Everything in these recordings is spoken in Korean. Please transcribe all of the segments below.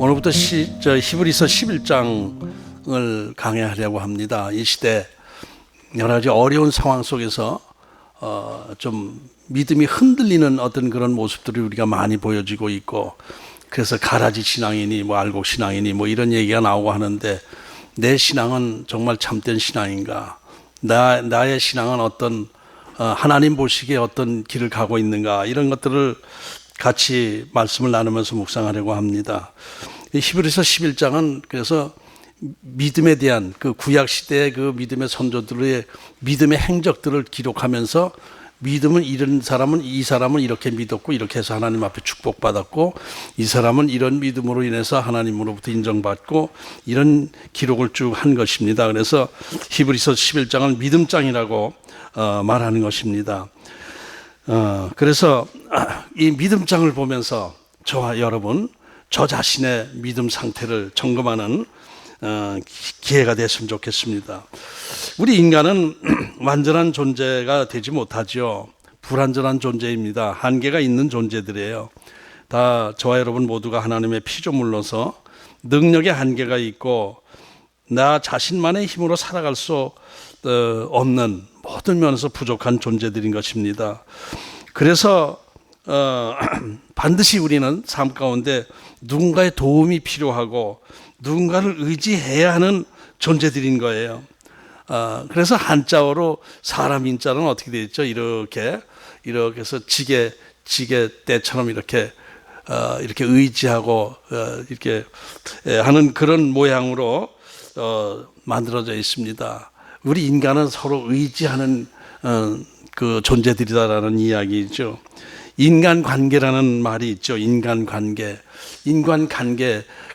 오늘부터 히브리서 11장을 강해하려고 합니다. 이 시대 여러 가지 어려운 상황 속에서 좀 믿음이 흔들리는 어떤 그런 모습들이 우리가 많이 보여지고 있고, 그래서 가라지 신앙이니 뭐 알곡 신앙이니 뭐 이런 얘기가 나오고 하는데, 내 신앙은 정말 참된 신앙인가? 나의 신앙은 어떤 하나님 보시기에 어떤 길을 가고 있는가? 이런 것들을 같이 말씀을 나누면서 묵상하려고 합니다. 히브리서 11장은 그래서 믿음에 대한 그 구약 시대의 그 믿음의 선조들의 믿음의 행적들을 기록하면서, 믿음은 이런 사람은 이 사람은 이렇게 믿었고 이렇게 해서 하나님 앞에 축복받았고, 이 사람은 이런 믿음으로 인해서 하나님으로부터 인정받고, 이런 기록을 쭉 한 것입니다. 그래서 히브리서 11장은 믿음장이라고 말하는 것입니다. 그래서 이 믿음장을 보면서 저와 여러분, 저 자신의 믿음 상태를 점검하는 기회가 됐으면 좋겠습니다. 우리 인간은 완전한 존재가 되지 못하죠. 불완전한 존재입니다. 한계가 있는 존재들이에요. 다 저와 여러분 모두가 하나님의 피조물로서 능력의 한계가 있고, 나 자신만의 힘으로 살아갈 수 없는 모든 면에서 부족한 존재들인 것입니다. 그래서 반드시 우리는 삶 가운데 누군가의 도움이 필요하고 누군가를 의지해야 하는 존재들인 거예요. 그래서 한자어로 사람 인자는 어떻게 되어 있죠? 이렇게 해서 지게 때처럼 이렇게 의지하고 이렇게 하는 그런 모양으로 만들어져 있습니다. 우리 인간은 서로 의지하는 그 존재들이다라는 이야기죠. 인간관계라는 말이 있죠. 인간관계.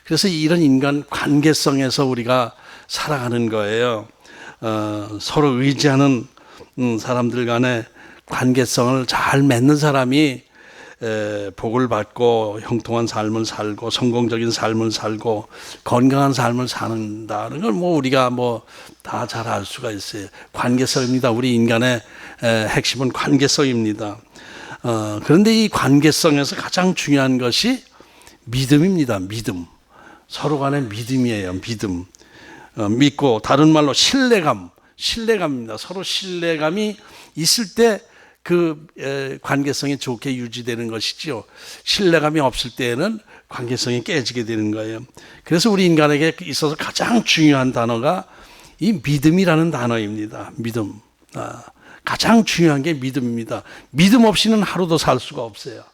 그래서 이런 인간 관계성에서 우리가 살아가는 거예요. 서로 의지하는 사람들 간의 관계성을 잘 맺는 사람이 복을 받고 형통한 삶을 살고 성공적인 삶을 살고 건강한 삶을 사는다는 걸 우리가 다 잘 알 수가 있어요. 관계성입니다. 우리 인간의 핵심은 관계성입니다. 그런데 이 관계성에서 가장 중요한 것이 믿음입니다. 믿음. 서로 간의 믿음이에요. 믿음. 믿고, 다른 말로 신뢰감입니다. 서로 신뢰감이 있을 때 그 관계성이 좋게 유지되는 것이죠. 신뢰감이 없을 때에는 관계성이 깨지게 되는 거예요. 그래서 우리 인간에게 있어서 가장 중요한 단어가 이 믿음이라는 단어입니다. 믿음. 가장 중요한 게 믿음입니다. 믿음 없이는 하루도 살 수가 없어요.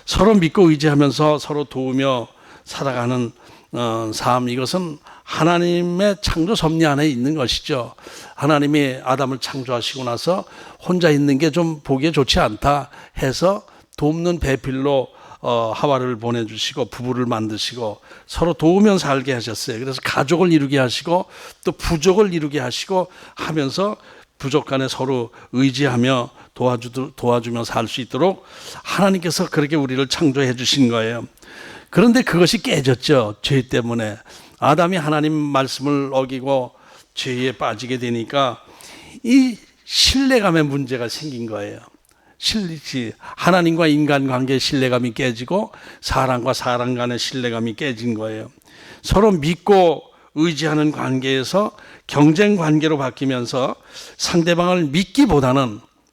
서로 믿고 의지하면서 서로 도우며 살아가는 삶, 이것은 하나님의 창조 섭리 안에 있는 것이죠. 하나님이 아담을 창조하시고 나서 혼자 있는 게 좀 보기에 좋지 않다 해서 돕는 배필로 하와를 보내주시고 부부를 만드시고 서로 도우면 살게 하셨어요. 그래서 가족을 이루게 하시고 또 부족을 이루게 하시고 하면서 부족 간에 서로 의지하며 도와주며 살 수 있도록 하나님께서 그렇게 우리를 창조해 주신 거예요. 그런데 그것이 깨졌죠. 죄 때문에. 아담이 하나님 말씀을 어기고 죄에 빠지게 되니까 이 신뢰감의 문제가 생긴 거예요. 하나님과 인간 관계의 신뢰감이 깨지고 사람과 사람 간의 신뢰감이 깨진 거예요. 서로 믿고 의지하는 관계에서 경쟁 관계로 바뀌면서 상대방을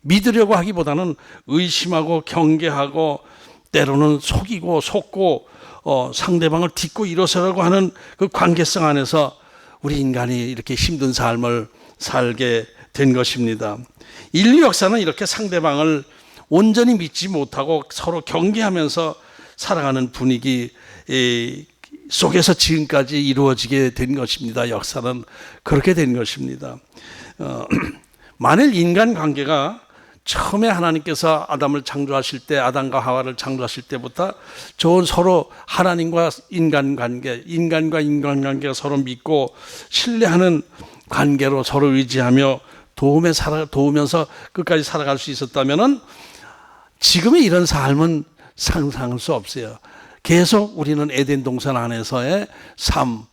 믿으려고 하기보다는 의심하고 경계하고 때로는 속고 상대방을 딛고 일어서려고 하는 그 관계성 안에서 우리 인간이 이렇게 힘든 삶을 살게 된 것입니다. 인류 역사는 이렇게 상대방을 온전히 믿지 못하고 서로 경계하면서 살아가는 분위기 속에서 지금까지 이루어지게 된 것입니다. 역사는 그렇게 된 것입니다. 만일 인간관계가 처음에 하나님께서 아담을 창조하실 때, 아담과 하와를 창조하실 때부터 좋은 서로 하나님과 인간관계, 인간과 인간관계가 서로 믿고 신뢰하는 관계로 서로 의지하며 도우면서 끝까지 살아갈 수 있었다면 지금의 이런 삶은 상상할 수 없어요. 계속 우리는 에덴 동산 안에서의 삶,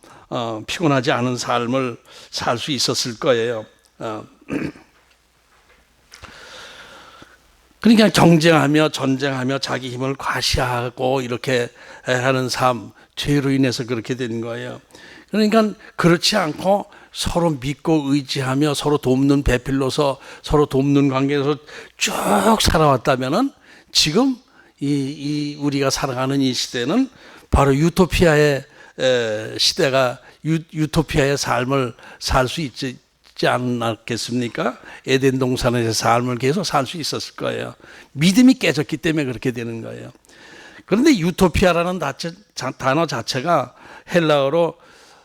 피곤하지 않은 삶을 살 수 있었을 거예요. 그러니까 경쟁하며 전쟁하며 자기 힘을 과시하고 이렇게 하는 삶, 죄로 인해서 그렇게 되는 거예요. 그러니까 그렇지 않고 서로 믿고 의지하며 서로 돕는 배필로서 서로 돕는 관계에서 쭉 살아왔다면은 지금 이 우리가 살아가는 이 시대는 바로 유토피아의 시대가 유토피아의 삶을 살 수 있지 않았겠습니까? 에덴 동산에서 삶을 계속 살 수 있었을 거예요. 믿음이 깨졌기 때문에 그렇게 되는 거예요. 그런데 유토피아라는 단어 자체가 헬라어로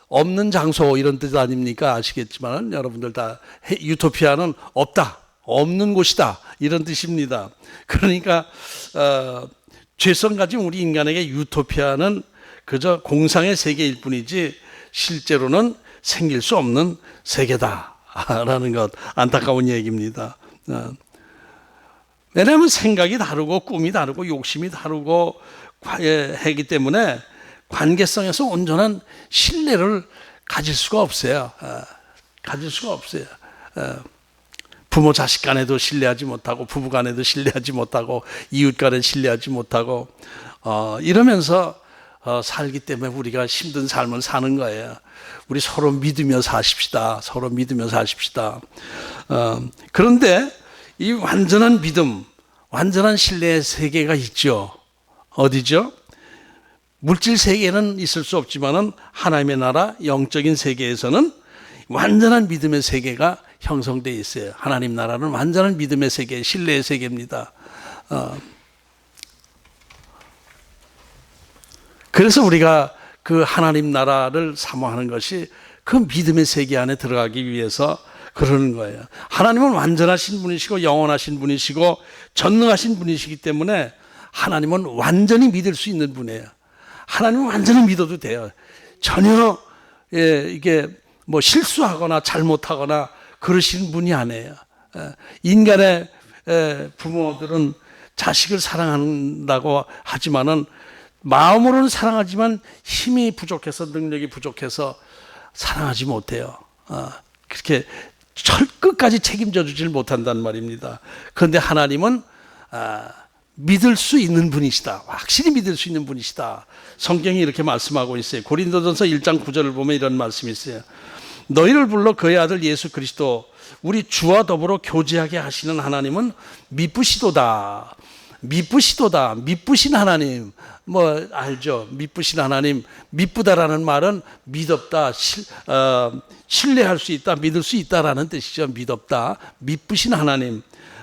없는 장소 이런 뜻 아닙니까? 아시겠지만 여러분들 다 유토피아는 없다, 없는 곳이다 이런 뜻입니다. 그러니까 죄성 가진 우리 인간에게 유토피아는 그저 공상의 세계일 뿐이지 실제로는 생길 수 없는 세계다라는 것, 안타까운 얘기입니다. 왜냐하면 생각이 다르고 꿈이 다르고 욕심이 다르고 하기 때문에 관계성에서 온전한 신뢰를 가질 수가 없어요. 가질 수가 없어요. 부모 자식 간에도 신뢰하지 못하고 부부 간에도 신뢰하지 못하고 이웃 간에 신뢰하지 못하고 이러면서 살기 때문에 우리가 힘든 삶을 사는 거예요. 우리 서로 믿으며 사십시다. 서로 믿으며 사십시다. 그런데 이 완전한 믿음, 완전한 신뢰의 세계가 있죠. 어디죠? 물질 세계는 있을 수 없지만은 하나님의 나라 영적인 세계에서는 완전한 믿음의 세계가 형성되어 있어요. 하나님 나라는 완전한 믿음의 세계, 신뢰의 세계입니다. 그래서 우리가 그 하나님 나라를 사모하는 것이 그 믿음의 세계 안에 들어가기 위해서 그러는 거예요. 하나님은 완전하신 분이시고 영원하신 분이시고 전능하신 분이시기 때문에 하나님은 완전히 믿을 수 있는 분이에요. 하나님은 완전히 믿어도 돼요. 전혀 이게 뭐 실수하거나 잘못하거나 그러시는 분이 아니에요. 인간의 부모들은 자식을 사랑한다고 하지만은 마음으로는 사랑하지만 힘이 부족해서 능력이 부족해서 사랑하지 못해요. 그렇게 끝까지 책임져 주질 못한단 말입니다. 그런데 하나님은 믿을 수 있는 분이시다. 확실히 믿을 수 있는 분이시다. 성경이 이렇게 말씀하고 있어요. 고린도전서 1장 9절을 보면 이런 말씀이 있어요. 너희를 불러 그의 아들 예수 그리스도 우리 주와 더불어 교제하게 하시는 하나님은 미쁘시도다. 미쁘시도다. 미쁘신 하나님. 뭐 알죠? 미쁘신 하나님. 미쁘다라는 말은 믿었다, 신뢰할 수 있다, 믿을 수 있다라는 뜻이죠. 믿었다. 미쁘신 하나님.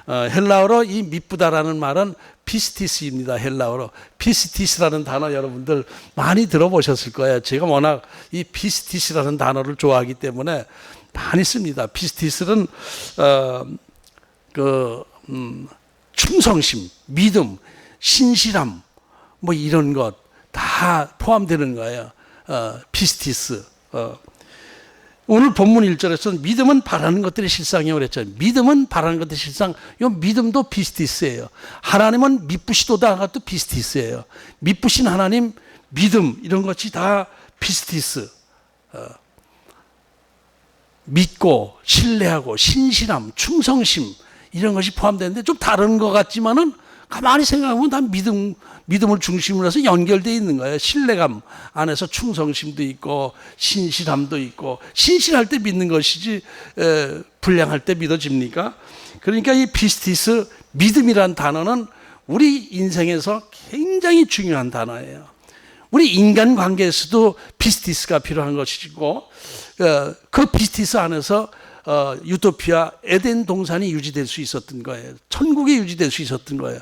헬라어로 이 미쁘다라는 말은 피스티스입니다. 헬라어로 피스티스라는 단어 여러분들 많이 들어보셨을 거예요. 제가 워낙 이 피스티스라는 단어를 좋아하기 때문에 많이 씁니다. 피스티스는 충성심, 믿음, 신실함 뭐 이런 것 다 포함되는 거예요. 피스티스. 오늘 본문 1절에서 믿음은 바라는 것들의 실상이라고 그랬잖아요. 믿음은 바라는 것들의 실상. 이 믿음도 피스티스예요. 하나님은 미쁘시도다가 또 피스티스예요. 미쁘신 하나님, 믿음 이런 것이 다 피스티스. 믿고 신뢰하고 신실함, 충성심 이런 것이 포함되는데 좀 다른 것 같지만은 가만히 생각하면 다 믿음을 중심으로 해서 연결되어 있는 거예요. 신뢰감 안에서 충성심도 있고 신실함도 있고, 신실할 때 믿는 것이지 불량할 때 믿어집니까? 그러니까 이 피스티스, 믿음이란 단어는 우리 인생에서 굉장히 중요한 단어예요. 우리 인간관계에서도 피스티스가 필요한 것이고, 그 피스티스 안에서 유토피아 에덴 동산이 유지될 수 있었던 거예요. 천국이 유지될 수 있었던 거예요.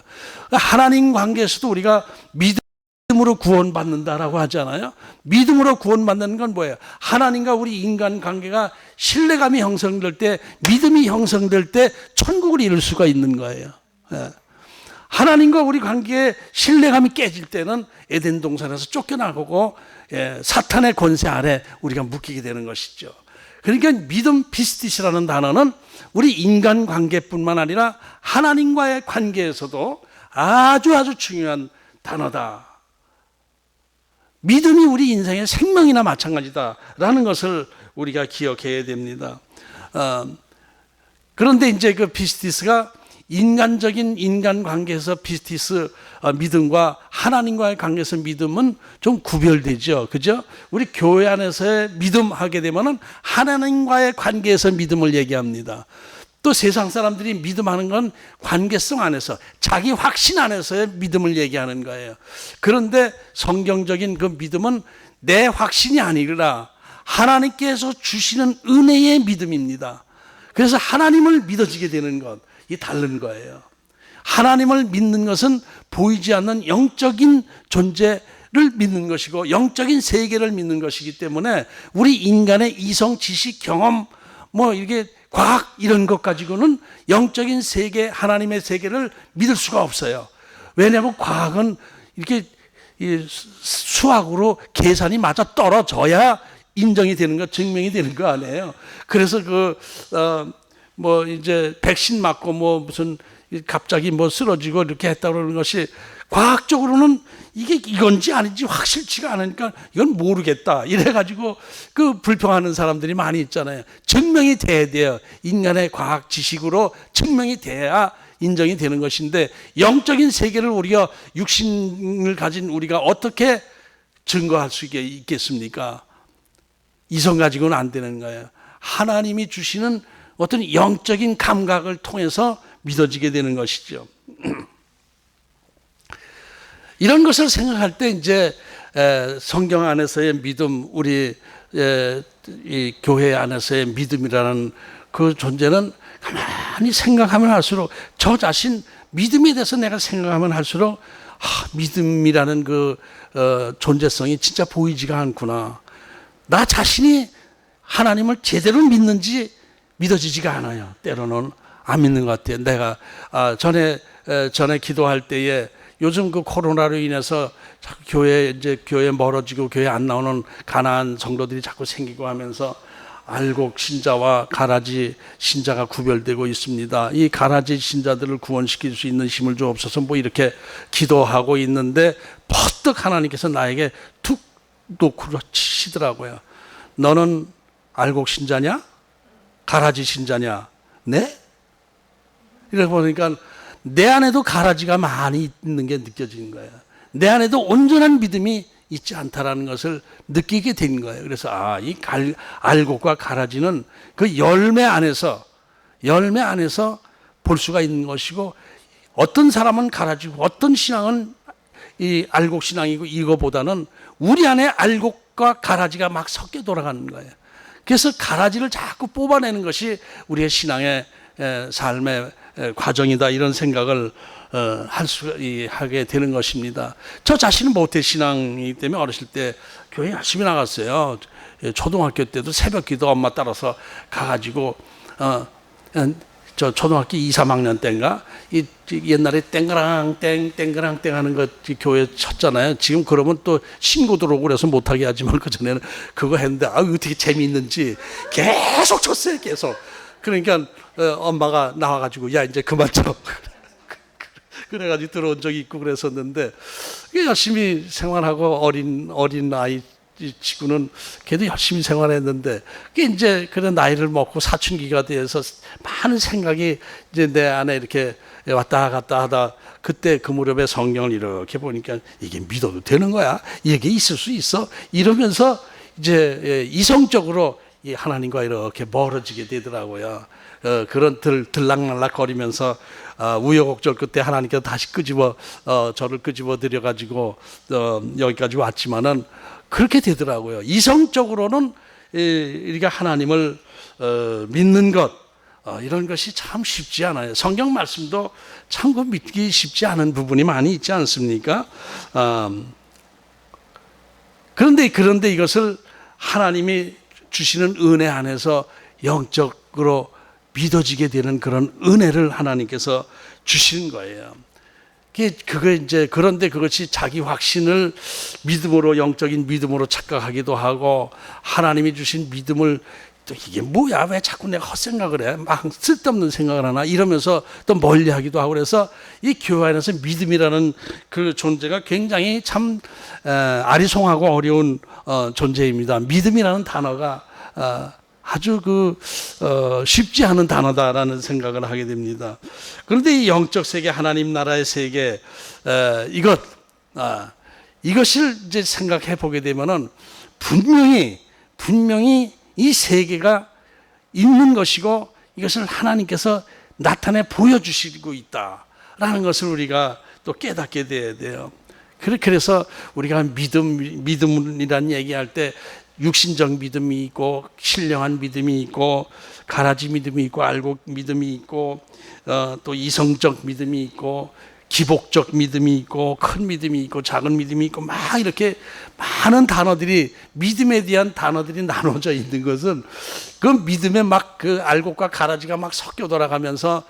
하나님 관계에서도 우리가 믿음으로 구원받는다라고 하잖아요. 믿음으로 구원받는 건 뭐예요? 하나님과 우리 인간 관계가 신뢰감이 형성될 때, 믿음이 형성될 때 천국을 이룰 수가 있는 거예요. 하나님과 우리 관계에 신뢰감이 깨질 때는 에덴 동산에서 쫓겨나고 사탄의 권세 아래 우리가 묶이게 되는 것이죠. 그러니까 믿음 피스티스라는 단어는 우리 인간 관계뿐만 아니라 하나님과의 관계에서도 아주 중요한 단어다. 믿음이 우리 인생의 생명이나 마찬가지다라는 것을 우리가 기억해야 됩니다. 그런데 이제 그 피스티스가 인간적인 인간관계에서 피스티스 믿음과 하나님과의 관계에서 믿음은 좀 구별되죠. 그죠? 우리 교회 안에서의 믿음 하게 되면은 하나님과의 관계에서 믿음을 얘기합니다. 또 세상 사람들이 믿음하는 건 관계성 안에서 자기 확신 안에서의 믿음을 얘기하는 거예요. 그런데 성경적인 그 믿음은 내 확신이 아니라 하나님께서 주시는 은혜의 믿음입니다. 그래서 하나님을 믿어지게 되는 것, 이 다른 거예요. 하나님을 믿는 것은 보이지 않는 영적인 존재를 믿는 것이고 영적인 세계를 믿는 것이기 때문에 우리 인간의 이성, 지식, 경험, 이게 과학 이런 것 가지고는 영적인 세계, 하나님의 세계를 믿을 수가 없어요. 왜냐하면 과학은 이렇게 수학으로 계산이 맞아 떨어져야 인정이 되는 거, 증명이 되는 거 아니에요. 그래서 이제 백신 맞고 무슨 갑자기 쓰러지고 이렇게 했다고 그러는 것이 과학적으로는 이게 이건지 아닌지 확실치가 않으니까 이건 모르겠다. 이래가지고 불평하는 사람들이 많이 있잖아요. 증명이 돼야 돼요. 인간의 과학 지식으로 증명이 돼야 인정이 되는 것인데 영적인 세계를 우리가 육신을 가진 우리가 어떻게 증거할 수 있겠습니까? 이성 가지고는 안 되는 거예요. 하나님이 주시는 어떤 영적인 감각을 통해서 믿어지게 되는 것이죠. 이런 것을 생각할 때 이제 성경 안에서의 믿음, 우리 이 교회 안에서의 믿음이라는 그 존재는 가만히 생각하면 할수록 저 자신 믿음에 대해서 내가 생각하면 할수록 믿음이라는 존재성이 진짜 보이지가 않구나. 나 자신이 하나님을 제대로 믿는지 믿어지지가 않아요. 때로는 안 믿는 것 같아요. 내가 전에 기도할 때에 요즘 코로나로 인해서 교회 멀어지고 교회 안 나오는 가난한 성도들이 자꾸 생기고 하면서 알곡 신자와 가라지 신자가 구별되고 있습니다. 이 가라지 신자들을 구원시킬 수 있는 힘을 주옵소서 이렇게 기도하고 있는데 퍼뜩 하나님께서 나에게 툭 놓고 치시더라고요. 너는 알곡 신자냐? 가라지 신자냐? 네? 이렇게 보니까 내 안에도 가라지가 많이 있는 게 느껴지는 거예요. 내 안에도 온전한 믿음이 있지 않다라는 것을 느끼게 된 거예요. 그래서 이 알곡과 가라지는 그 열매 안에서 볼 수가 있는 것이고 어떤 사람은 가라지고 어떤 신앙은 이 알곡 신앙이고 이거보다는 우리 안에 알곡과 가라지가 막 섞여 돌아가는 거예요. 그래서 가라지를 자꾸 뽑아내는 것이 우리의 신앙의 삶의 과정이다 이런 생각을 하게 되는 것입니다. 저 자신은 모태 신앙이기 때문에 어렸을 때 교회 열심히 나갔어요. 초등학교 때도 새벽 기도 엄마 따라서 가가지고 저 초등학교 2, 3학년 때인가 옛날에 땡그랑 땡 하는 거 교회 쳤잖아요. 지금 그러면 또 신고 들어오고 그래서 못하게 하지만 그전에는 그거 했는데 어떻게 재미있는지 계속 쳤어요. 계속. 그러니까 엄마가 나와가지고 야 이제 그만 쳐. 그래가지고 들어온 적이 있고 그랬었는데 열심히 생활하고 어린 아이 치고는 걔도 열심히 생활했는데 그게 이제 그런 나이를 먹고 사춘기가 돼서 많은 생각이 이제 내 안에 이렇게 왔다 갔다 하다 그때 그 무렵에 성경을 이렇게 보니까 이게 믿어도 되는 거야? 이게 있을 수 있어? 이러면서 이제 이성적으로 이 하나님과 이렇게 멀어지게 되더라고요. 그런 들락날락 거리면서 우여곡절 끝에 하나님께서 다시 저를 끄집어 들여 가지고 여기까지 왔지만은 그렇게 되더라고요. 이성적으로는 우리가 하나님을 믿는 것 이런 것이 참 쉽지 않아요. 성경 말씀도 참 믿기 쉽지 않은 부분이 많이 있지 않습니까? 그런데 이것을 하나님이 주시는 은혜 안에서 영적으로 믿어지게 되는 그런 은혜를 하나님께서 주시는 거예요. 그런데 그것이 자기 확신을 믿음으로, 영적인 믿음으로 착각하기도 하고, 하나님이 주신 믿음을 또 이게 뭐야? 왜 자꾸 내가 헛생각을 해? 막 쓸데없는 생각을 하나? 이러면서 또 멀리 하기도 하고 그래서 이 교회 안에서 믿음이라는 그 존재가 굉장히 참 아리송하고 어려운 존재입니다. 믿음이라는 단어가 아주 쉽지 않은 단어다라는 생각을 하게 됩니다. 그런데 이 영적 세계, 하나님 나라의 세계, 이것을 이제 생각해 보게 되면은 분명히 이 세계가 있는 것이고 이것을 하나님께서 나타내 보여주시고 있다라는 것을 우리가 또 깨닫게 돼야 돼요. 그래서 우리가 믿음이라는 얘기할 때 육신적 믿음이 있고 신령한 믿음이 있고 가라지 믿음이 있고 알곡 믿음이 있고 또 이성적 믿음이 있고 기복적 믿음이 있고 큰 믿음이 있고 작은 믿음이 있고 막 이렇게 많은 단어들이 믿음에 대한 단어들이 나눠져 있는 것은 그 믿음에 막 그 알곡과 가라지가 막 섞여 돌아가면서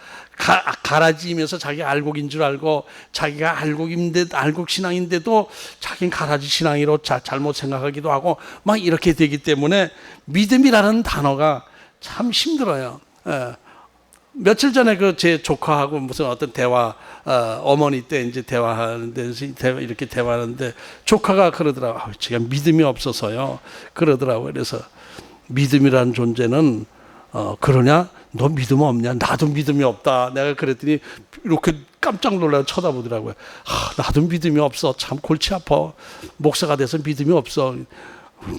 가라지이면서 자기가 알곡인 줄 알고 자기가 알곡 신앙인데도 자기는 가라지 신앙이로 잘못 생각하기도 하고 막 이렇게 되기 때문에 믿음이라는 단어가 참 힘들어요. 며칠 전에 제 조카하고 무슨 어떤 대화, 어머니 때 이제 대화하는데, 이렇게 대화하는데, 조카가 그러더라고요. 제가 믿음이 없어서요. 그러더라고요. 그래서 믿음이라는 존재는, 그러냐? 너 믿음 없냐? 나도 믿음이 없다. 내가 그랬더니 이렇게 깜짝 놀라서 쳐다보더라고요. 나도 믿음이 없어. 참 골치 아파. 목사가 돼서 믿음이 없어.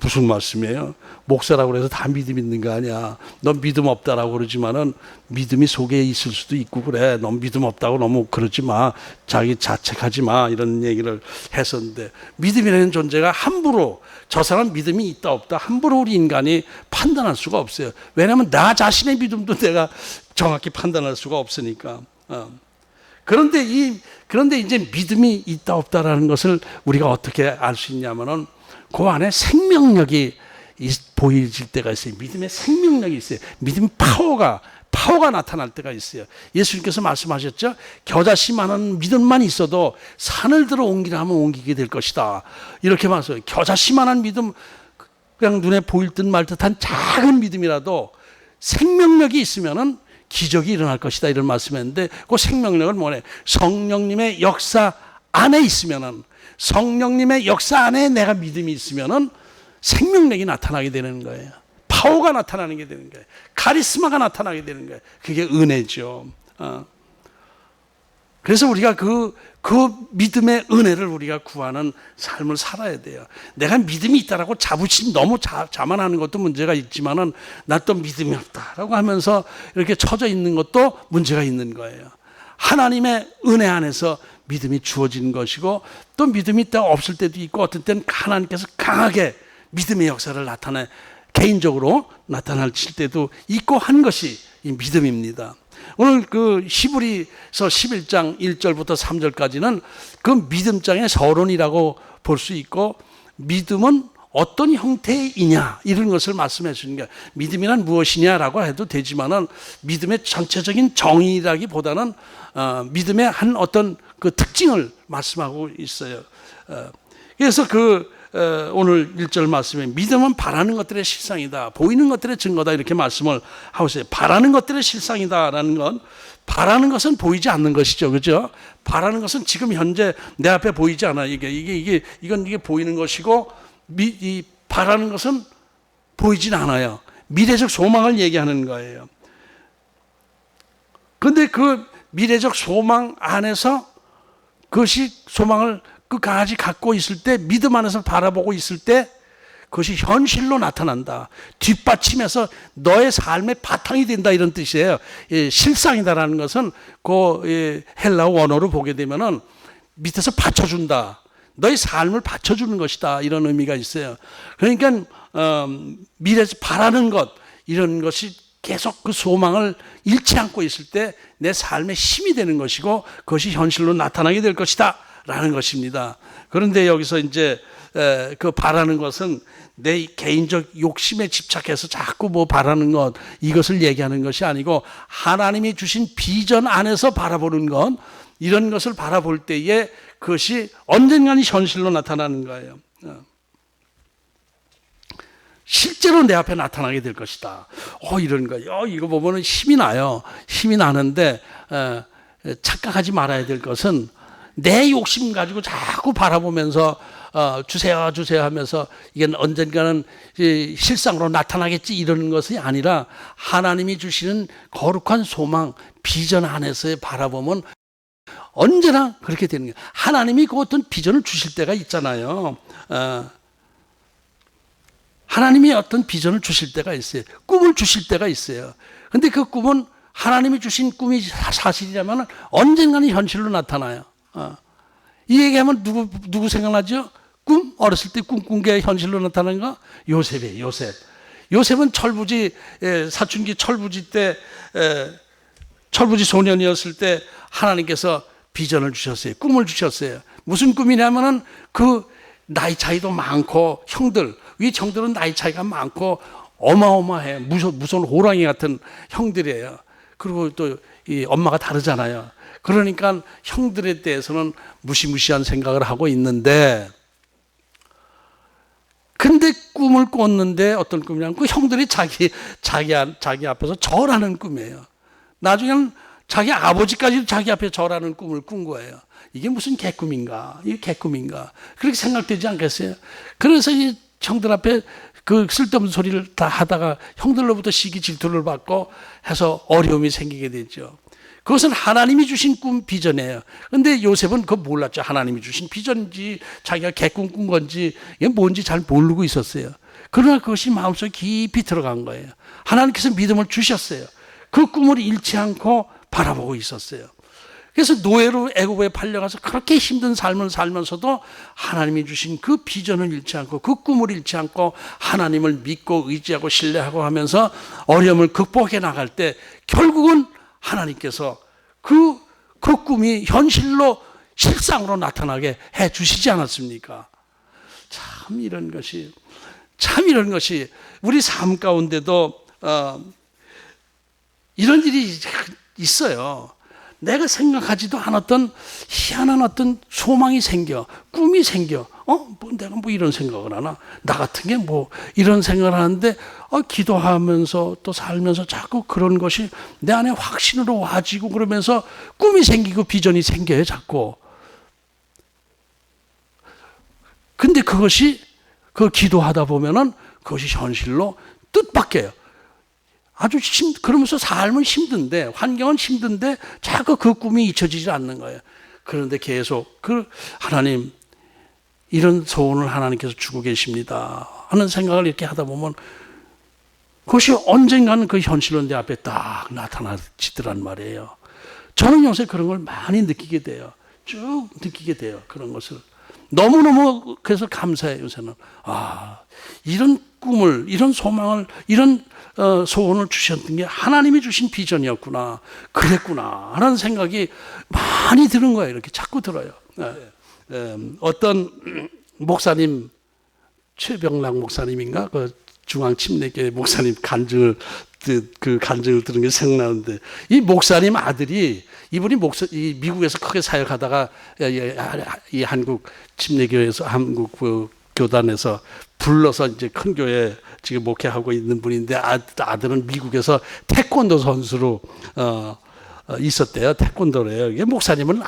무슨 말씀이에요? 목사라고 해서 다 믿음 있는 거 아니야. 넌 믿음 없다라고 그러지만은 믿음이 속에 있을 수도 있고 그래. 넌 믿음 없다고 너무 그러지 마. 자기 자책하지 마. 이런 얘기를 했었는데 믿음이라는 존재가 함부로 저 사람 믿음이 있다 없다 함부로 우리 인간이 판단할 수가 없어요. 왜냐하면 나 자신의 믿음도 내가 정확히 판단할 수가 없으니까. 그런데 이제 믿음이 있다 없다라는 것을 우리가 어떻게 알 수 있냐면은 그 안에 생명력이 보여질 때가 있어요. 믿음의 생명력이 있어요. 믿음의 파워가 나타날 때가 있어요. 예수님께서 말씀하셨죠. 겨자씨만한 믿음만 있어도 산을 들어 옮기라 하면 옮기게 될 것이다. 이렇게 말씀해요. 겨자씨만한 믿음, 그냥 눈에 보일 듯 말 듯한 작은 믿음이라도 생명력이 있으면은 기적이 일어날 것이다. 이런 말씀했는데 그 생명력은 뭐냐? 성령님의 역사 안에 있으면은, 성령님의 역사 안에 내가 믿음이 있으면은 생명력이 나타나게 되는 거예요. 파워가 나타나는 게 되는 거예요. 카리스마가 나타나게 되는 거예요. 그게 은혜죠. 그래서 우리가 그 믿음의 은혜를 우리가 구하는 삶을 살아야 돼요. 내가 믿음이 있다라고 자부심 너무 자만하는 것도 문제가 있지만은 나 또 믿음이 없다라고 하면서 이렇게 처져 있는 것도 문제가 있는 거예요. 하나님의 은혜 안에서 믿음이 주어지는 것이고 또 믿음이 있다 없을 때도 있고 어떤 때는 하나님께서 강하게 믿음의 역사를 개인적으로 나타나실 때도 있고 한 것이 이 믿음입니다. 오늘 히브리서 11장 1절부터 3절까지는 그 믿음장의 서론이라고 볼 수 있고 믿음은 어떤 형태이냐 이런 것을 말씀해 주는 거예요. 믿음이란 무엇이냐라고 해도 되지만은 믿음의 전체적인 정의라기보다는 믿음의 한 어떤 그 특징을 말씀하고 있어요. 그래서 오늘 1절 말씀에 믿음은 바라는 것들의 실상이다. 보이는 것들의 증거다. 이렇게 말씀을 하고 있어요. 바라는 것들의 실상이다라는 건 바라는 것은 보이지 않는 것이죠. 그죠? 바라는 것은 지금 현재 내 앞에 보이지 않아. 이게 보이는 것이고 이 바라는 것은 보이진 않아요. 미래적 소망을 얘기하는 거예요. 그런데 그 미래적 소망 안에서 그것이 소망을 끝까지 갖고 있을 때 믿음 안에서 바라보고 있을 때 그것이 현실로 나타난다. 뒷받침해서 너의 삶의 바탕이 된다 이런 뜻이에요. 실상이다라는 것은 헬라어 원어로 보게 되면은 밑에서 받쳐준다. 너의 삶을 받쳐주는 것이다. 이런 의미가 있어요. 그러니까 미래에서 바라는 것 이런 것이 계속 그 소망을 잃지 않고 있을 때 내 삶의 힘이 되는 것이고 그것이 현실로 나타나게 될 것이다 라는 것입니다. 그런데 여기서 이제 그 바라는 것은 내 개인적 욕심에 집착해서 자꾸 바라는 것 이것을 얘기하는 것이 아니고 하나님이 주신 비전 안에서 바라보는 것 이런 것을 바라볼 때에 그것이 언젠가는 현실로 나타나는 거예요. 실제로 내 앞에 나타나게 될 것이다. 이런 거예요. 이거 보면은 힘이 나요. 힘이 나는데 착각하지 말아야 될 것은 내 욕심 가지고 자꾸 바라보면서 주세요 주세요 하면서 이게 언젠가는 실상으로 나타나겠지 이러는 것이 아니라 하나님이 주시는 거룩한 소망 비전 안에서 바라보면 언제나 그렇게 되는 거예요. 하나님이 그 어떤 비전을 주실 때가 있잖아요. 하나님이 어떤 비전을 주실 때가 있어요. 꿈을 주실 때가 있어요. 근데 그 꿈은 하나님이 주신 꿈이 사실이라면 언젠가는 현실로 나타나요. 이 얘기하면 누구 생각나죠? 꿈? 어렸을 때 꿈꾼 게 현실로 나타나는 거? 요셉이에요, 요셉. 요셉은 철부지, 사춘기 철부지 때, 철부지 소년이었을 때 하나님께서 비전을 주셨어요. 꿈을 주셨어요. 무슨 꿈이냐면은 그 나이 차이도 많고 형들, 위 형들은 나이 차이가 많고 어마어마해. 무서운 호랑이 같은 형들이에요. 그리고 또 이 엄마가 다르잖아요. 그러니까 형들에 대해서는 무시무시한 생각을 하고 있는데, 근데 꿈을 꿨는데 어떤 꿈이냐면 그 형들이 자기 앞에서 절하는 꿈이에요. 나중에는 자기 아버지까지도 자기 앞에 절하는 꿈을 꾼 거예요. 이게 무슨 개꿈인가? 이게 개꿈인가? 그렇게 생각되지 않겠어요? 그래서 이 형들 앞에 그 쓸데없는 소리를 다 하다가 형들로부터 시기 질투를 받고 해서 어려움이 생기게 되죠. 그것은 하나님이 주신 꿈 비전이에요. 근데 요셉은 그거 몰랐죠. 하나님이 주신 비전인지 자기가 개꿈 꾼 건지 이게 뭔지 잘 모르고 있었어요. 그러나 그것이 마음속에 깊이 들어간 거예요. 하나님께서 믿음을 주셨어요. 그 꿈을 잃지 않고 바라보고 있었어요. 그래서 노예로 애굽에 팔려가서 그렇게 힘든 삶을 살면서도 하나님이 주신 그 비전을 잃지 않고 그 꿈을 잃지 않고 하나님을 믿고 의지하고 신뢰하고 하면서 어려움을 극복해 나갈 때 결국은 하나님께서 그 꿈이 현실로 실상으로 나타나게 해 주시지 않았습니까? 참 이런 것이 우리 삶 가운데도 이런 일이 있어요. 내가 생각하지도 않았던 희한한 어떤 소망이 생겨, 꿈이 생겨. 내가 뭐 이런 생각을 하나? 나 같은 게 뭐 이런 생각을 하는데, 기도하면서 또 살면서 자꾸 그런 것이 내 안에 확신으로 와지고 그러면서 꿈이 생기고 비전이 생겨요, 자꾸. 근데 그것이 기도하다 보면은 그것이 현실로 뜻밖이에요. 그러면서 삶은 힘든데, 환경은 힘든데, 자꾸 그 꿈이 잊혀지지 않는 거예요. 그런데 계속, 하나님, 이런 소원을 하나님께서 주고 계십니다 하는 생각을 이렇게 하다 보면, 그것이 언젠가는 그 현실로 내 앞에 딱 나타나지더란 말이에요. 저는 요새 그런 걸 많이 느끼게 돼요. 쭉 느끼게 돼요. 그런 것을. 너무너무 그래서 감사해요, 요새는. 이런 꿈을, 이런 소망을, 이런 소원을 주셨던 게 하나님이 주신 비전이었구나. 그랬구나. 하는 생각이 많이 드는 거예요. 이렇게 자꾸 들어요. 어떤 목사님, 최병락 목사님인가? 그 중앙침례교회 목사님 간증을 들은 게 생각나는데, 이 목사님 아들이, 이분이 미국에서 크게 사역하다가 이 한국 침례교회에서 한국 교단에서 불러서 이제 큰 교회 지금 목회하고 있는 분인데, 아들은 미국에서 태권도 선수로 있었대요. 태권도래요. 이게 목사님은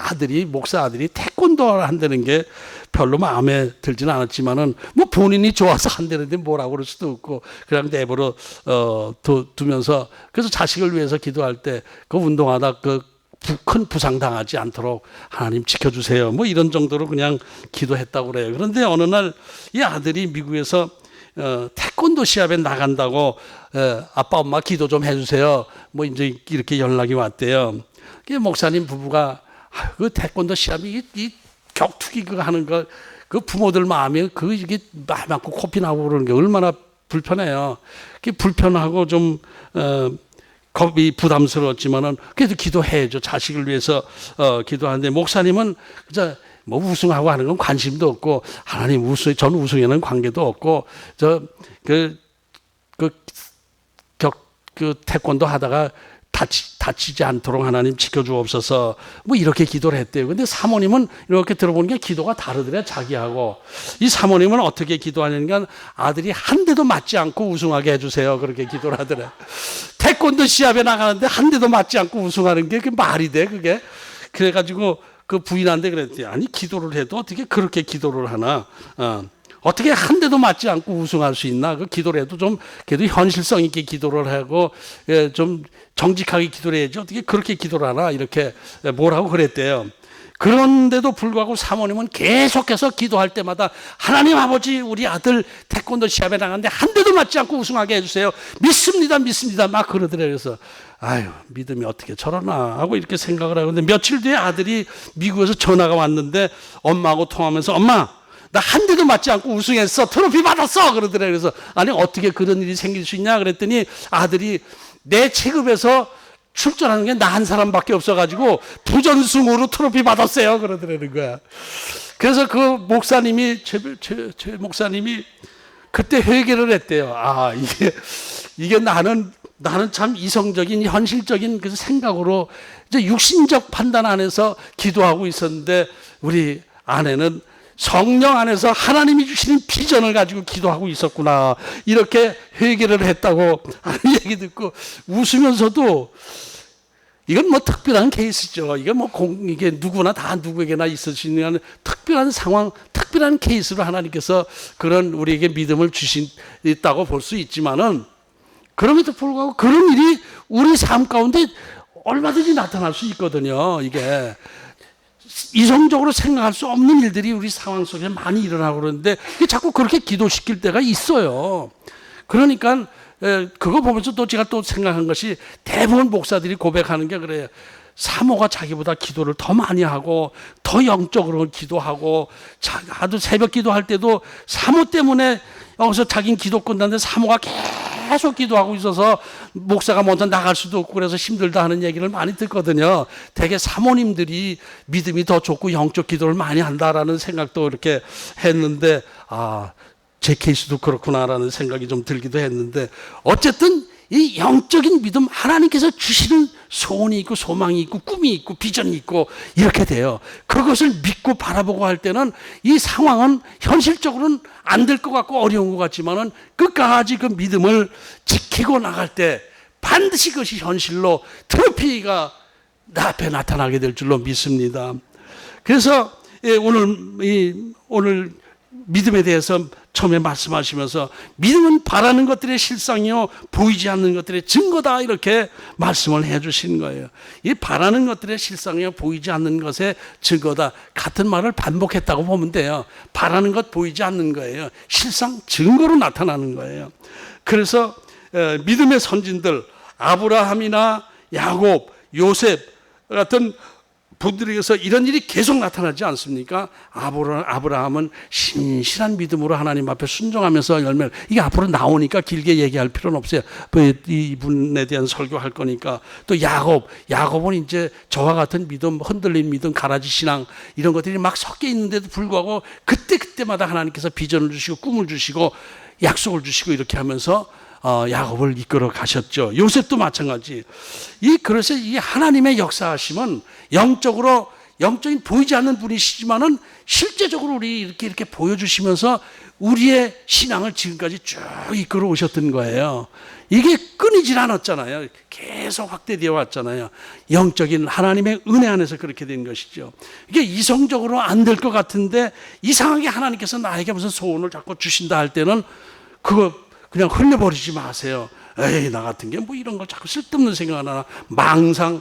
목사 아들이 태권도를 한다는 게 별로 마음에 들지는 않았지만은 뭐 본인이 좋아서 한다는데 뭐라고 그럴 수도 없고 그냥 내버려 두면서, 그래서 자식을 위해서 기도할 때 그 운동하다 큰 부상 당하지 않도록 하나님 지켜주세요. 뭐 이런 정도로 그냥 기도했다고 그래요. 그런데 어느 날 이 아들이 미국에서 태권도 시합에 나간다고 아빠 엄마 기도 좀 해주세요. 뭐 이제 이렇게 연락이 왔대요. 목사님 부부가 그 태권도 시합이 이 격투기 그거 하는 거, 그 부모들 마음에 이게 말 많고 코피 나고 그러는 게 얼마나 불편해요. 그게 불편하고 좀 겁이 부담스러웠지만은 그래도 기도해야죠. 자식을 위해서 기도하는데, 목사님은 진짜 뭐 우승하고 하는 건 관심도 없고, 하나님 전 우승에는 관계도 없고, 태권도 하다가 다치지 않도록 하나님 지켜주옵소서, 뭐 이렇게 기도를 했대요. 근데 사모님은 이렇게 들어보는 게 기도가 다르더래, 자기하고. 이 사모님은 어떻게 기도하냐니까, 아들이 한 대도 맞지 않고 우승하게 해주세요. 그렇게 기도를 하더래. 태권도 시합에 나가는데 한 대도 맞지 않고 우승하는 게 그게 말이 돼, 그게? 그래가지고 그 부인한테 그랬대요. 아니 기도를 해도 어떻게 그렇게 기도를 하나? 어떻게 한 대도 맞지 않고 우승할 수 있나? 그 기도를 해도 좀 그래도 현실성 있게 기도를 하고 좀 정직하게 기도를 해야지 어떻게 그렇게 기도를 하나? 이렇게 뭐라고 그랬대요. 그런데도 불구하고 사모님은 계속해서 기도할 때마다 하나님 아버지 우리 아들 태권도 시합에 나갔는데 한 대도 맞지 않고 우승하게 해주세요. 믿습니다 믿습니다 막 그러더래요. 그래서 아유 믿음이 어떻게 저러나 하고 이렇게 생각을 하는데 며칠 뒤에 아들이 미국에서 전화가 왔는데 엄마하고 통화하면서 엄마 나 한 대도 맞지 않고 우승했어. 트로피 받았어. 그러더래요. 그래서 아니 어떻게 그런 일이 생길 수 있냐 그랬더니 아들이 내 체급에서 출전하는 게 나 한 사람밖에 없어가지고 부전승으로 트로피 받았어요. 그러더라는 거야. 그래서 그 목사님이 최 목사님이 그때 회개를 했대요. 아 이게 나는 참 이성적인 현실적인 그 생각으로 이제 육신적 판단 안에서 기도하고 있었는데 우리 아내는 성령 안에서 하나님이 주시는 비전을 가지고 기도하고 있었구나. 이렇게 회개를 했다고 하는 얘기 듣고 웃으면서도 이건 뭐 특별한 케이스죠. 이게 뭐 이게 누구나 다 누구에게나 있을 수 있는 특별한 상황, 특별한 케이스로 하나님께서 그런 우리에게 믿음을 주신다고 볼 수 있지만은 그럼에도 불구하고 그런 일이 우리 삶 가운데 얼마든지 나타날 수 있거든요. 이게. 이성적으로 생각할 수 없는 일들이 우리 상황 속에 많이 일어나고 그러는데 자꾸 그렇게 기도시킬 때가 있어요. 그러니까 그거 보면서 또 제가 또 생각한 것이 대부분 목사들이 고백하는 게 그래요. 사모가 자기보다 기도를 더 많이 하고 더 영적으로 기도하고 아주 새벽 기도할 때도 사모 때문에 여기서 자기는 기도 끝났는데 사모가 계속 기도하고 있어서 목사가 먼저 나갈 수도 없고 그래서 힘들다 하는 얘기를 많이 듣거든요. 되게 사모님들이 믿음이 더 좋고 영적 기도를 많이 한다라는 생각도 이렇게 했는데 제 케이스도 그렇구나라는 생각이 좀 들기도 했는데 어쨌든 이 영적인 믿음 하나님께서 주시는 소원이 있고 소망이 있고 꿈이 있고 비전이 있고 이렇게 돼요. 그것을 믿고 바라보고 할 때는 이 상황은 현실적으로는 안 될 것 같고 어려운 것 같지만은 끝까지 그 믿음을 지키고 나갈 때 반드시 그것이 현실로 트로피가 내 앞에 나타나게 될 줄로 믿습니다. 그래서 오늘 믿음에 대해서 처음에 말씀하시면서 믿음은 바라는 것들의 실상이요 보이지 않는 것들의 증거다 이렇게 말씀을 해 주신 거예요. 이 바라는 것들의 실상이요 보이지 않는 것의 증거다 같은 말을 반복했다고 보면 돼요. 바라는 것 보이지 않는 거예요. 실상 증거로 나타나는 거예요. 그래서 믿음의 선진들 아브라함이나 야곱, 요셉 같은 분들에게서 이런 일이 계속 나타나지 않습니까? 아브라함은 신실한 믿음으로 하나님 앞에 순종하면서 열매를 이게 앞으로 나오니까 길게 얘기할 필요는 없어요. 이분에 대한 설교할 거니까. 또 야곱은 이제 저와 같은 믿음, 흔들린 믿음, 가라지 신앙 이런 것들이 막 섞여 있는데도 불구하고 그때마다 하나님께서 비전을 주시고 꿈을 주시고 약속을 주시고 이렇게 하면서 야곱을 이끌어 가셨죠. 요셉도 마찬가지. 그래서 이 하나님의 역사하심은 영적인 보이지 않는 분이시지만은 실제적으로 우리 이렇게 보여주시면서 우리의 신앙을 지금까지 쭉 이끌어 오셨던 거예요. 이게 끊이질 않았잖아요. 계속 확대되어 왔잖아요. 영적인 하나님의 은혜 안에서 그렇게 된 것이죠. 이게 이성적으로 안 될 것 같은데 이상하게 하나님께서 나에게 무슨 소원을 자꾸 주신다 할 때는 그거 그냥 흘려버리지 마세요. 에이 나 같은 게 뭐 이런 걸 자꾸 쓸데없는 생각을 하나. 망상.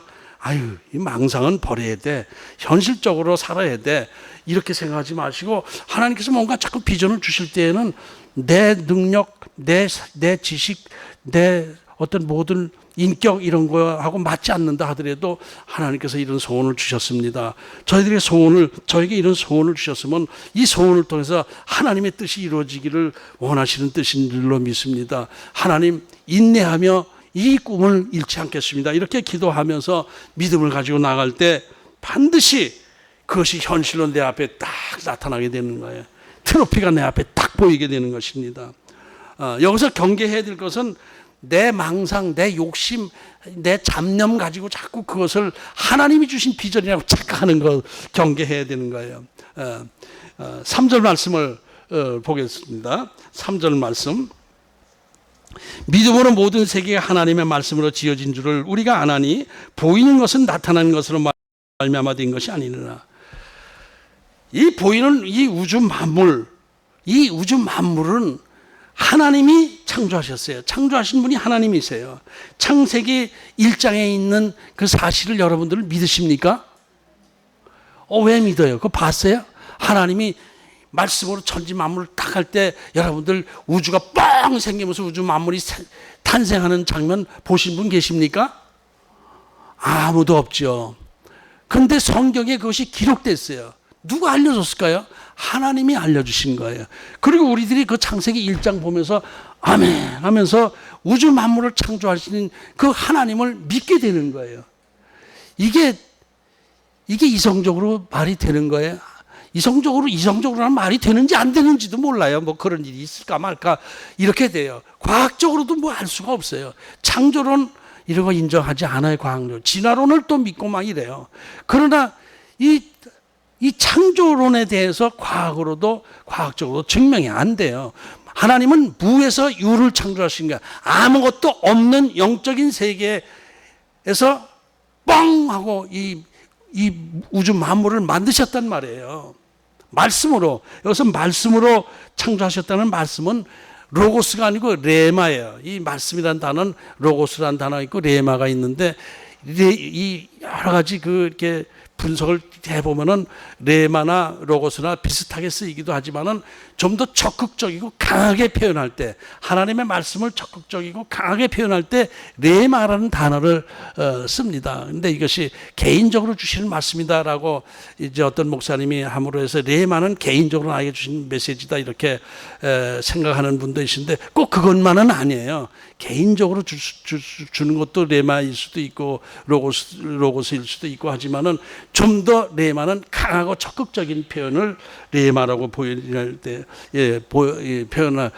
이 망상은 버려야 돼. 현실적으로 살아야 돼. 이렇게 생각하지 마시고 하나님께서 뭔가 자꾸 비전을 주실 때에는 내 능력, 내 지식, 내 어떤 모든 인격 이런 거하고 맞지 않는다 하더라도 하나님께서 이런 소원을 주셨습니다. 저에게 이런 소원을 주셨으면 이 소원을 통해서 하나님의 뜻이 이루어지기를 원하시는 뜻인 줄로 믿습니다. 하나님 인내하며 이 꿈을 잃지 않겠습니다. 이렇게 기도하면서 믿음을 가지고 나갈 때 반드시 그것이 현실로 내 앞에 딱 나타나게 되는 거예요. 트로피가 내 앞에 딱 보이게 되는 것입니다. 여기서 경계해야 될 것은 내 망상, 내 욕심, 내 잡념 가지고 자꾸 그것을 하나님이 주신 비전이라고 착각하는 거 경계해야 되는 거예요. 3절 말씀을 보겠습니다. 3절 말씀. 믿음으로 모든 세계가 하나님의 말씀으로 지어진 줄을 우리가 아나니 보이는 것은 나타난 것으로 말미암아 된 것이 아니느라. 이 보이는 이 우주 만물, 이 우주 만물은 하나님이 창조하셨어요. 창조하신 분이 하나님이세요. 창세기 1장에 있는 그 사실을 여러분들 믿으십니까? 왜 믿어요? 그거 봤어요? 하나님이 말씀으로 천지 만물을 딱 할 때 여러분들 우주가 뻥 생기면서 우주 만물이 탄생하는 장면 보신 분 계십니까? 아무도 없죠. 그런데 성경에 그것이 기록됐어요. 누가 알려줬을까요? 하나님이 알려주신 거예요. 그리고 우리들이 그 창세기 1장 보면서 아멘 하면서 우주 만물을 창조하시는 그 하나님을 믿게 되는 거예요. 이게 이성적으로 말이 되는 거예요. 이성적으로는 말이 되는지 안 되는지도 몰라요. 뭐 그런 일이 있을까 말까 이렇게 돼요. 과학적으로도 뭐 알 수가 없어요. 창조론 이런 거 인정하지 않아요. 과학론. 진화론을 또 믿고 막 이래요. 그러나 이 창조론에 대해서 과학적으로 증명이 안 돼요. 하나님은 무에서 유를 창조하신 거야. 아무것도 없는 영적인 세계에서 뻥 하고 이 우주 만물을 만드셨단 말이에요. 말씀으로. 여기서 말씀으로 창조하셨다는 말씀은 로고스가 아니고 레마예요. 이 말씀이란 단어는 로고스란 단어가 있고 레마가 있는데 이 여러 가지 이렇게 분석을 해보면은 레마나 로고스나 비슷하게 쓰이기도 하지만은 좀 더 적극적이고 강하게 표현할 때, 하나님의 말씀을 적극적이고 강하게 표현할 때 레마라는 단어를 씁니다. 근데 이것이 개인적으로 주시는 말씀이다라고 이제 어떤 목사님이 함으로 해서 레마는 개인적으로 나에게 주신 메시지다 이렇게 생각하는 분도 있는데 꼭 그것만은 아니에요. 개인적으로 주는 것도 레마일 수도 있고 로고스일 수도 있고 하지만은 좀 더 레마는 강하고 적극적인 표현을 레마라고 표현할 때 표현을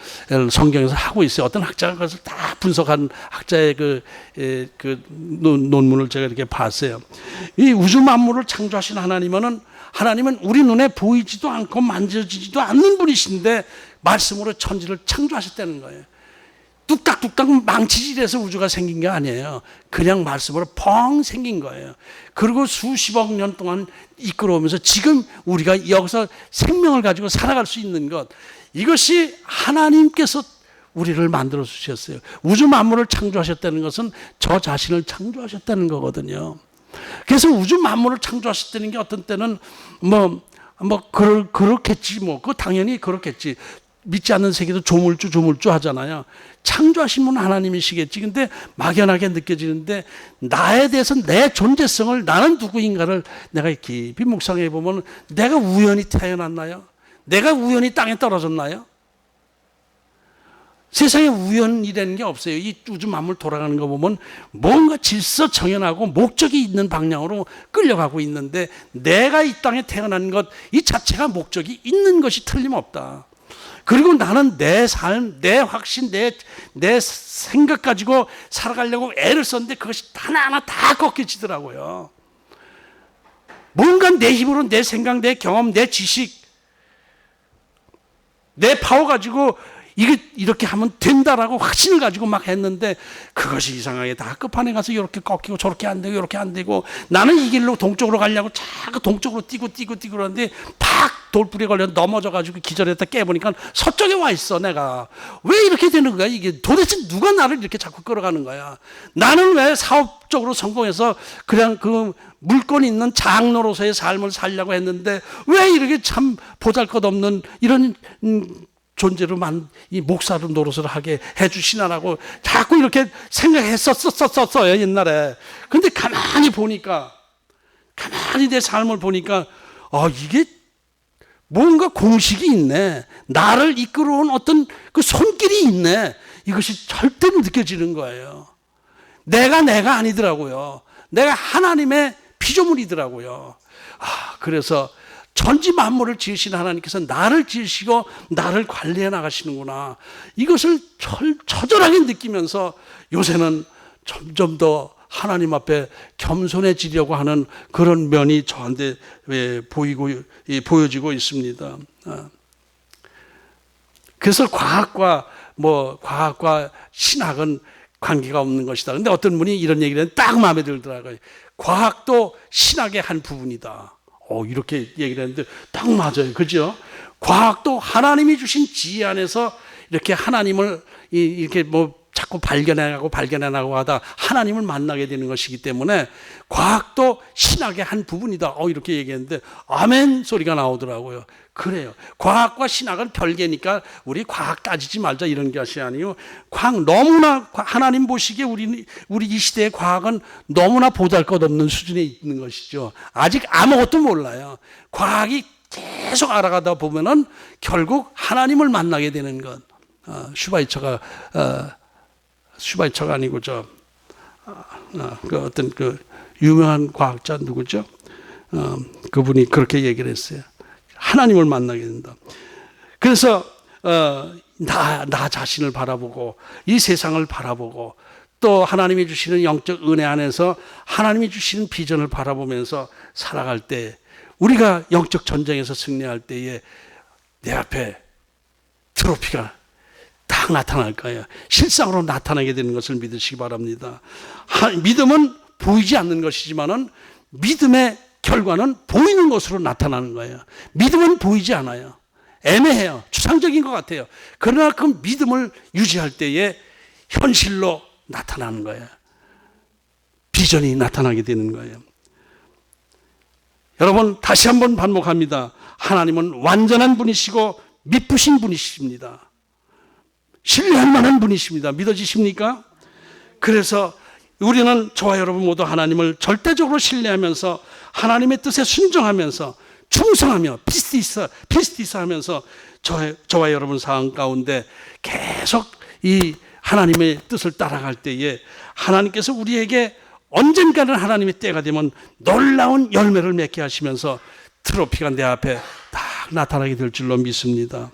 성경에서 하고 있어요. 어떤 학자가 그것을 다 분석한 학자의 그 논문을 제가 이렇게 봤어요. 이 우주 만물을 창조하신 하나님은 우리 눈에 보이지도 않고 만져지지도 않는 분이신데 말씀으로 천지를 창조하셨다는 거예요. 뚝딱뚝딱 망치질해서 우주가 생긴 게 아니에요. 그냥 말씀으로 펑 생긴 거예요. 그리고 수십억 년 동안 이끌어오면서 지금 우리가 여기서 생명을 가지고 살아갈 수 있는 것, 이것이 하나님께서 우리를 만들어 주셨어요. 우주 만물을 창조하셨다는 것은 저 자신을 창조하셨다는 거거든요. 그래서 우주 만물을 창조하셨다는 게 어떤 때는 그렇겠지 그거 당연히 그렇겠지. 믿지 않는 세계도 조물주 하잖아요. 창조하신 분은 하나님이시겠지. 근데 막연하게 느껴지는데 나에 대해서 내 존재성을 나는 누구인가를 내가 깊이 묵상해 보면 내가 우연히 태어났나요? 내가 우연히 땅에 떨어졌나요? 세상에 우연이라는 게 없어요. 이 우주 만물 돌아가는 거 보면 뭔가 질서 정연하고 목적이 있는 방향으로 끌려가고 있는데 내가 이 땅에 태어난 것 이 자체가 목적이 있는 것이 틀림없다. 그리고 나는 내 삶, 내 확신, 내 생각 가지고 살아가려고 애를 썼는데 그것이 하나하나 다 꺾여지더라고요. 뭔가 내 힘으로 내 생각, 내 경험, 내 지식, 내 파워 가지고 이렇게 하면 된다라고 확신을 가지고 막 했는데 그것이 이상하게 다 끝판에 가서 이렇게 꺾이고 저렇게 안 되고 이렇게 안 되고 나는 이 길로 동쪽으로 가려고 자꾸 동쪽으로 뛰고 그러는데 팍 돌불이 걸려 넘어져 가지고 기절했다 깨보니까 서쪽에 와 있어. 내가 왜 이렇게 되는 거야? 이게 도대체 누가 나를 이렇게 자꾸 끌어가는 거야? 나는 왜 사업적으로 성공해서 그냥 그 물건 있는 장로로서의 삶을 살려고 했는데 왜 이렇게 참 보잘것없는 이런 존재로만 이 목사로 노릇을 하게 해주시나라고 자꾸 이렇게 생각했었어요 옛날에. 근데 가만히 내 삶을 보니까 이게 뭔가 공식이 있네. 나를 이끌어온 어떤 그 손길이 있네. 이것이 절대로 느껴지는 거예요. 내가 아니더라고요. 내가 하나님의 피조물이더라고요. 그래서 천지 만물을 지으신 하나님께서 나를 지으시고 나를 관리해 나가시는구나. 이것을 처절하게 느끼면서 요새는 점점 더 하나님 앞에 겸손해지려고 하는 그런 면이 저한테 보여지고 있습니다. 그래서 과학과 신학은 관계가 없는 것이다. 근데 어떤 분이 이런 얘기를 딱 마음에 들더라고요. 과학도 신학의 한 부분이다. 이렇게 얘기를 했는데 딱 맞아요. 그죠? 과학도 하나님이 주신 지혜 안에서 이렇게 하나님을 이렇게 뭐 자꾸 발견해나가고 하다 하나님을 만나게 되는 것이기 때문에 과학도 신학의 한 부분이다. 이렇게 얘기했는데 아멘 소리가 나오더라고요. 그래요. 과학과 신학은 별개니까 우리 과학 따지지 말자 이런 것이 아니요. 과학 너무나 하나님 보시기에 우리 이 시대의 과학은 너무나 보잘것없는 수준에 있는 것이죠. 아직 아무것도 몰라요. 과학이 계속 알아가다 보면은 결국 하나님을 만나게 되는 것. 슈바이처가 아니고 그 어떤 그 유명한 과학자 누구죠? 그분이 그렇게 얘기를 했어요. 하나님을 만나게 된다. 그래서 나 자신을 바라보고 이 세상을 바라보고 또 하나님이 주시는 영적 은혜 안에서 하나님이 주시는 비전을 바라보면서 살아갈 때 우리가 영적 전쟁에서 승리할 때에 내 앞에 트로피가 딱 나타날 거예요. 실상으로 나타나게 되는 것을 믿으시기 바랍니다. 믿음은 보이지 않는 것이지만은 믿음의 결과는 보이는 것으로 나타나는 거예요. 믿음은 보이지 않아요. 애매해요. 추상적인 것 같아요. 그러나 그 믿음을 유지할 때에 현실로 나타나는 거예요. 비전이 나타나게 되는 거예요. 여러분 다시 한번 반복합니다. 하나님은 완전한 분이시고 미쁘신 분이십니다. 신뢰할 만한 분이십니다. 믿어지십니까? 그래서 우리는 저와 여러분 모두 하나님을 절대적으로 신뢰하면서 하나님의 뜻에 순종하면서 충성하며 피스티스하면서 저와 여러분 상황 가운데 계속 이 하나님의 뜻을 따라갈 때에 하나님께서 우리에게 언젠가는 하나님의 때가 되면 놀라운 열매를 맺게 하시면서 트로피가 내 앞에 딱 나타나게 될 줄로 믿습니다.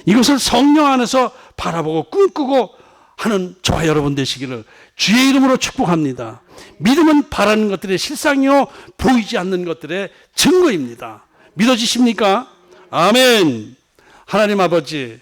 이것을 성령 안에서 바라보고 꿈꾸고 하는 저와 여러분 되시기를 주의 이름으로 축복합니다. 믿음은 바라는 것들의 실상이요 보이지 않는 것들의 증거입니다. 믿어지십니까? 아멘. 하나님 아버지,